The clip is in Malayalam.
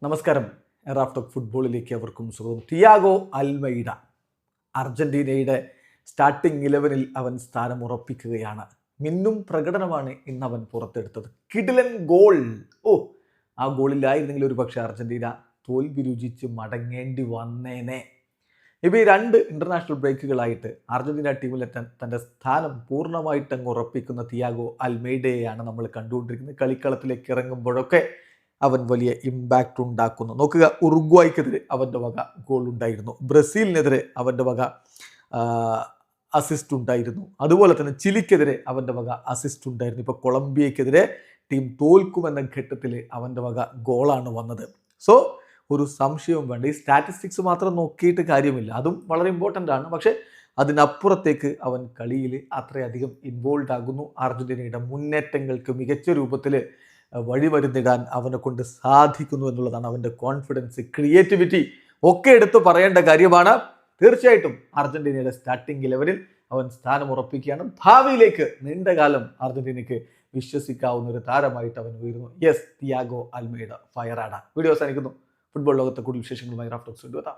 നമസ്കാരം. റാഫ്റ്റോക്ക് ഫുട്ബോളിലേക്ക് അവർക്കും സ്വാഗതം. തിയാഗോ അൽമൈഡ അർജന്റീനയുടെ സ്റ്റാർട്ടിംഗ് 11-ൽ അവൻ സ്ഥാനം ഉറപ്പിക്കുകയാണ്. മിന്നും പ്രകടനമാണ് ഇന്ന് അവൻ പുറത്തെടുത്തത്. കിടിലൻ ഗോൾ. ആ ഗോളിലായിരുന്നെങ്കിൽ ഒരു പക്ഷേ അർജന്റീന തോൽവി രുചിച്ച് മടങ്ങേണ്ടി വന്നേനെ. ഇപ്പോൾ ഈ 2 ഇന്റർനാഷണൽ ബ്രേക്കുകളായിട്ട് അർജന്റീന ടീമിലെത്താൻ തൻ്റെ സ്ഥാനം പൂർണ്ണമായിട്ട് അങ്ങ് ഉറപ്പിക്കുന്ന തിയാഗോ അൽമൈഡയെയാണ് നമ്മൾ കണ്ടുകൊണ്ടിരിക്കുന്നത്. കളിക്കളത്തിലേക്ക് ഇറങ്ങുമ്പോഴൊക്കെ അവൻ വലിയ ഇമ്പാക്റ്റ് ഉണ്ടാക്കുന്നു. നോക്കുക, ഉറുഗ്വായ്ക്കെതിരെ അവൻ്റെ വക ഗോൾ ഉണ്ടായിരുന്നു, ബ്രസീലിനെതിരെ അവൻ്റെ വക അസിസ്റ്റ് ഉണ്ടായിരുന്നു, അതുപോലെ തന്നെ ചിലിക്കെതിരെ അവൻ്റെ വക അസിസ്റ്റ് ഉണ്ടായിരുന്നു. ഇപ്പോൾ കൊളംബിയക്കെതിരെ ടീം തോൽക്കുമെന്ന ഘട്ടത്തിൽ അവൻ്റെ വക ഗോളാണ് വന്നത്. സോ ഒരു സംശയവും വേണ്ട. ഈ സ്റ്റാറ്റിസ്റ്റിക്സ് മാത്രം നോക്കിയിട്ട് കാര്യമില്ല, അതും വളരെ ഇമ്പോർട്ടൻ്റ് ആണ്. പക്ഷേ അതിനപ്പുറത്തേക്ക് അവൻ കളിയിൽ അത്രയധികം ഇൻവോൾവ് ആകുന്നു. അർജന്റീനയുടെ മുന്നേറ്റങ്ങൾക്ക് മികച്ച രൂപത്തിൽ വഴിമരുന്നിടാൻ അവനെ കൊണ്ട് സാധിക്കുന്നു എന്നുള്ളതാണ്. അവൻ്റെ കോൺഫിഡൻസ്, ക്രിയേറ്റിവിറ്റി ഒക്കെ എടുത്തു പറയേണ്ട കാര്യമാണ്. തീർച്ചയായിട്ടും അർജന്റീനയുടെ സ്റ്റാർട്ടിംഗ് 11-ൽ അവൻ സ്ഥാനം ഉറപ്പിക്കുകയാണ്. ഭാവിയിലേക്ക് നീണ്ടകാലം അർജന്റീനയ്ക്ക് വിശ്വസിക്കാവുന്ന ഒരു താരമായിട്ട് അവൻ ഉയരുന്നു. യെസ്, തിയാഗോ അൽമൈഡ ഫയറാണ്. വീഡിയോ അവസാനിക്കുന്നു. ഫുട്ബോൾ ലോകത്തെ കൂടുതൽ വിശേഷങ്ങളുമായി റാഫ്റ്റോക്സ് കൊണ്ടുവരാം.